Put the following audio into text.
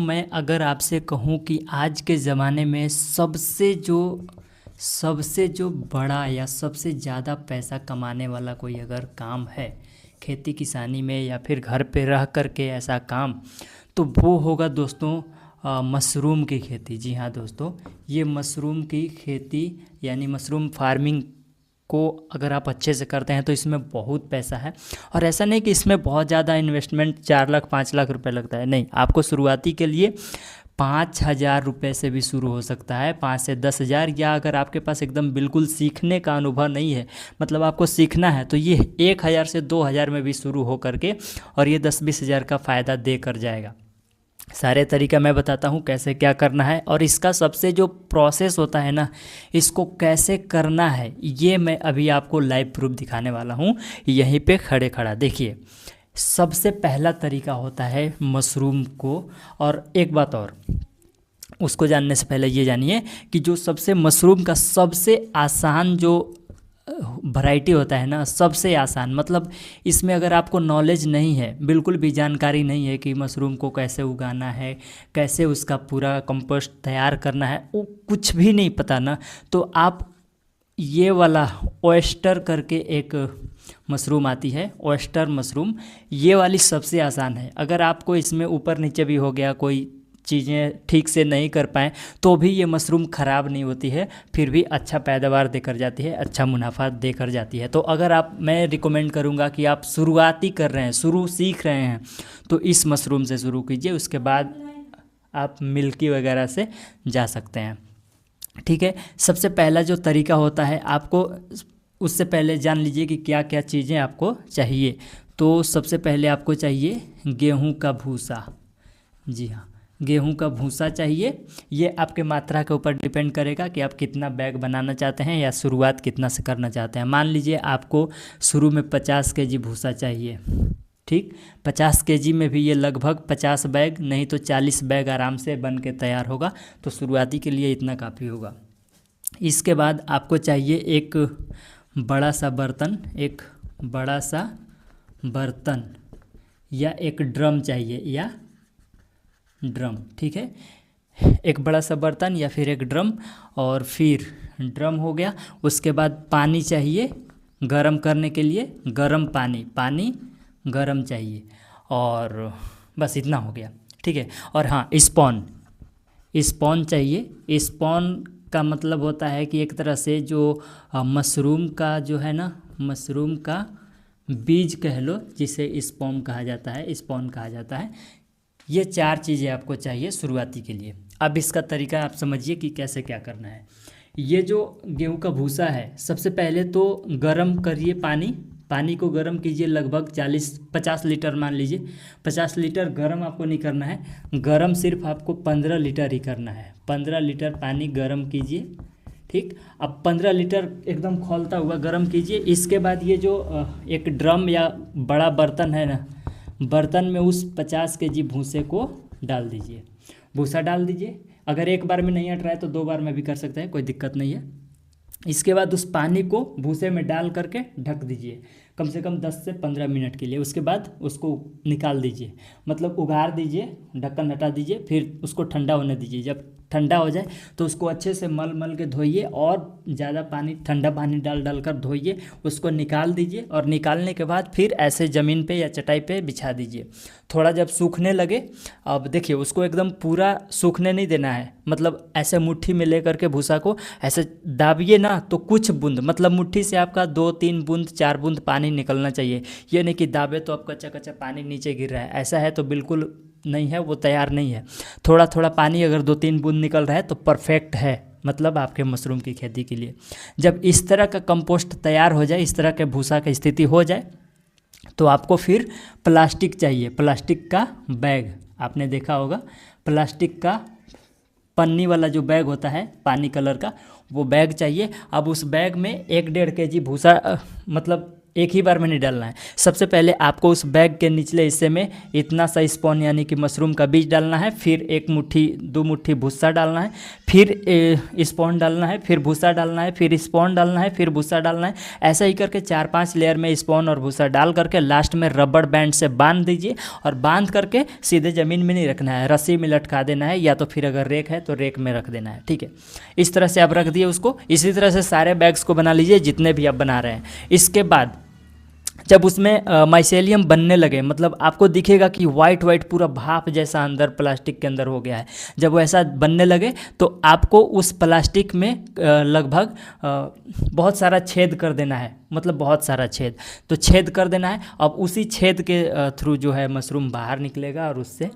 मैं अगर आपसे कहूँ कि आज के ज़माने में सबसे जो बड़ा या सबसे ज़्यादा पैसा कमाने वाला कोई अगर काम है खेती किसानी में या फिर घर पे रह कर के ऐसा काम, तो वो होगा दोस्तों मशरूम की खेती। जी हाँ दोस्तों, ये मशरूम की खेती यानी मशरूम फार्मिंग को अगर आप अच्छे से करते हैं तो इसमें बहुत पैसा है। और ऐसा नहीं कि इसमें बहुत ज़्यादा इन्वेस्टमेंट 4 लाख 5 लाख रुपए लगता है, नहीं, आपको शुरुआती के लिए 5,000 रुपये से भी शुरू हो सकता है, 5 से 10,000। या अगर आपके पास एकदम बिल्कुल सीखने का अनुभव नहीं है, मतलब आपको सीखना है, तो ये 1,000 से 2,000 में भी शुरू हो करके और ये 10-20 हज़ार का फ़ायदा दे कर जाएगा। सारे तरीका मैं बताता हूँ कैसे क्या करना है, और इसका सबसे जो प्रोसेस होता है ना, इसको कैसे करना है ये मैं अभी आपको लाइव प्रूफ दिखाने वाला हूँ यहीं पे खड़े खड़ा। देखिए, सबसे पहला तरीका होता है मशरूम को। और एक बात और, उसको जानने से पहले ये जानिए कि जो सबसे मशरूम का सबसे आसान जो वैरायटी होता है ना, सबसे आसान, मतलब इसमें अगर आपको नॉलेज नहीं है, बिल्कुल भी जानकारी नहीं है कि मशरूम को कैसे उगाना है, कैसे उसका पूरा कंपोस्ट तैयार करना है, वो कुछ भी नहीं पता ना, तो आप ये वाला ऑयस्टर करके एक मशरूम आती है, ऑयस्टर मशरूम, ये वाली सबसे आसान है। अगर आपको इसमें ऊपर नीचे भी हो गया, कोई चीज़ें ठीक से नहीं कर पाएँ, तो भी ये मशरूम ख़राब नहीं होती है, फिर भी अच्छा पैदावार देकर जाती है, अच्छा मुनाफा देकर जाती है। तो अगर मैं रिकमेंड करूँगा कि आप शुरुआती कर रहे हैं, सीख रहे हैं, तो इस मशरूम से शुरू कीजिए, उसके बाद आप मिल्की वगैरह से जा सकते हैं। ठीक है, सबसे पहला जो तरीका होता है, आपको उससे पहले जान लीजिए कि क्या क्या चीज़ें आपको चाहिए। तो सबसे पहले आपको चाहिए गेहूं का भूसा। जी हाँ, गेहूं का भूसा चाहिए। ये आपके मात्रा के ऊपर डिपेंड करेगा कि आप कितना बैग बनाना चाहते हैं या शुरुआत कितना से करना चाहते हैं। मान लीजिए आपको शुरू में 50 केजी भूसा चाहिए, ठीक, 50 केजी में भी ये लगभग 50 बैग नहीं तो 40 बैग आराम से बन के तैयार होगा, तो शुरुआती के लिए इतना काफ़ी होगा। इसके बाद आपको चाहिए एक बड़ा सा बर्तन या एक ड्रम चाहिए, या ड्रम, ठीक है, एक बड़ा सा बर्तन या फिर एक ड्रम। और फिर ड्रम हो गया, उसके बाद पानी चाहिए गरम करने के लिए, गरम पानी गरम चाहिए, और बस इतना हो गया, ठीक है। और हाँ, स्पॉन चाहिए। स्पॉन का मतलब होता है कि एक तरह से जो मशरूम का जो है ना, मशरूम का बीज कह लो, जिसे स्पॉन कहा जाता है। ये 4 चीज़ें आपको चाहिए शुरुआती के लिए। अब इसका तरीका आप समझिए कि कैसे क्या करना है। ये जो गेहूं का भूसा है, सबसे पहले तो गरम करिए पानी को गरम कीजिए, लगभग 40-50 लीटर मान लीजिए। 50 लीटर गरम आपको नहीं करना है, गरम सिर्फ आपको 15 लीटर ही करना है। 15 लीटर पानी गरम कीजिए, ठीक। अब 15 लीटर एकदम खौलता हुआ गरम कीजिए। इसके बाद ये जो एक ड्रम या बड़ा बर्तन है ना, बर्तन में उस 50 केजी भूसे को डाल दीजिए, भूसा डाल दीजिए। अगर एक बार में नहीं हट रहा है तो 2 बार में भी कर सकते हैं, कोई दिक्कत नहीं है। इसके बाद उस पानी को भूसे में डाल करके ढक दीजिए कम से कम 10 से 15 मिनट के लिए। उसके बाद उसको निकाल दीजिए, मतलब उगार दीजिए, ढक्कन हटा दीजिए, फिर उसको ठंडा होने दीजिए। जब ठंडा हो जाए तो उसको अच्छे से मल के धोइए, और ज़्यादा ठंडा पानी डाल कर धोइए, उसको निकाल दीजिए। और निकालने के बाद फिर ऐसे ज़मीन पे या चटाई पे बिछा दीजिए। थोड़ा जब सूखने लगे, अब देखिए उसको एकदम पूरा सूखने नहीं देना है, मतलब ऐसे मुट्ठी में ले करके भूसा को ऐसे दाबिए ना, तो कुछ बूंद, मतलब मुट्ठी से आपका 2-3 बूंद 4 बूंद पानी निकलना चाहिए। ये नहीं कि दाबे तो आपका कच्चा पानी नीचे गिर रहा है, ऐसा है तो बिल्कुल नहीं है, वो तैयार नहीं है। थोड़ा थोड़ा पानी अगर 2-3 बूंद निकल रहा है तो परफेक्ट है, मतलब आपके मशरूम की खेती के लिए। जब इस तरह का कंपोस्ट तैयार हो जाए, इस तरह के भूसा की स्थिति हो जाए, तो आपको फिर प्लास्टिक चाहिए। प्लास्टिक का बैग आपने देखा होगा, प्लास्टिक का पन्नी वाला जो बैग होता है पानी कलर का, वो बैग चाहिए। अब उस बैग में 1-1.5 केजी भूसा, मतलब एक ही बार में नहीं डालना है। सबसे पहले आपको उस बैग के निचले हिस्से में इतना सा स्पॉन यानी कि मशरूम का बीज डालना है, फिर 1 मुट्ठी 2 मुट्ठी भूसा डालना है, फिर स्पॉन डालना है, फिर भूसा डालना है, फिर स्पॉन डालना है, फिर भूसा डालना है। ऐसा ही करके 4-5 लेयर में स्पॉन और भूसा डाल करके लास्ट में रबड़ बैंड से बांध दीजिए, और बांध करके सीधे ज़मीन में नहीं रखना है, रस्सी में लटका देना है, या तो फिर अगर रेक है तो रेक में रख देना है। ठीक है, इस तरह से आप रख दिए उसको। इसी तरह से सारे बैग्स को बना लीजिए जितने भी आप बना रहे हैं। इसके बाद जब उसमें माइसेलियम बनने लगे, मतलब आपको दिखेगा कि वाइट वाइट पूरा भाप जैसा अंदर प्लास्टिक के अंदर हो गया है, जब वो ऐसा बनने लगे तो आपको उस प्लास्टिक में लगभग बहुत सारा छेद कर देना है, मतलब बहुत सारा छेद, तो छेद कर देना है। अब उसी छेद के थ्रू जो है मशरूम बाहर निकलेगा और उससे